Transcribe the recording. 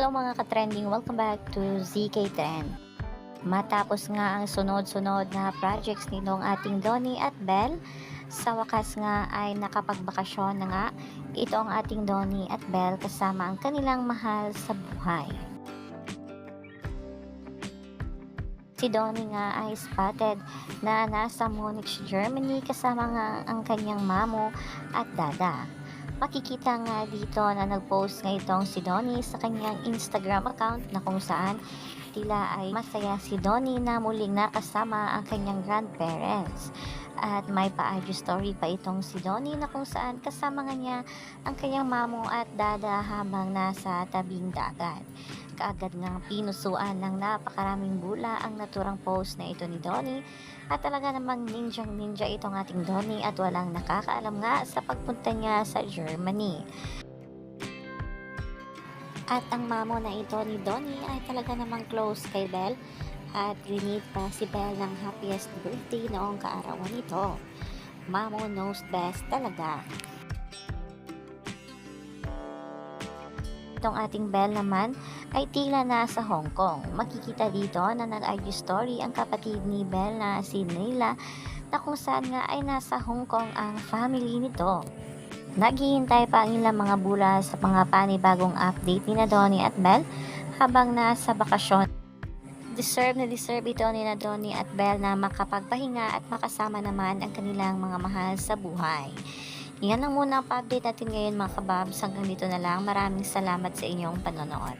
Hello mga ka-trending, welcome back to ZK Trend. Matapos nga ang sunod-sunod na projects nitong ating Donnie at Belle, sa wakas nga ay nakapagbakasyon na nga itong ating Donnie at Belle kasama ang kanilang mahal sa buhay. Si Donnie nga ay spotted na nasa Munich, Germany kasama nga ang kanyang mamo at dada. Makikita nga dito na nag-post nga itong si Donnie sa kanyang Instagram account na kung saan tila ay masaya si Donnie na muling nakasama ang kanyang grandparents. At may pa-audio story pa itong si Donnie na kung saan kasama nga niya ang kanyang mamo at dada habang nasa tabing dagat. Kaagad nga pinusuan ng napakaraming bula ang naturang post na ito ni Donnie at talaga namang ninja itong ating Donnie at walang nakakaalam nga sa pagpunta niya sa Germany. At ang mamo na ito ni Donnie ay talaga namang close kay Belle at rinid pa si Belle ng happiest birthday noong kaarawan nito. Mamo knows best talaga. Itong ating Belle naman ay tila nasa Hong Kong. Makikita dito na nag-IG story ang kapatid ni Belle na si Nayla na kung saan nga ay nasa Hong Kong ang family nito. Naghihintay pa ang ilang mga bula sa mga panibagong update ni Donnie at Belle habang nasa bakasyon. Deserve na deserve ito ni Donnie at Belle na makapagpahinga at makasama naman ang kanilang mga mahal sa buhay. Yan lang muna ang pa-update natin ngayon mga kababs. Hanggang dito na lang. Maraming salamat sa inyong panonood.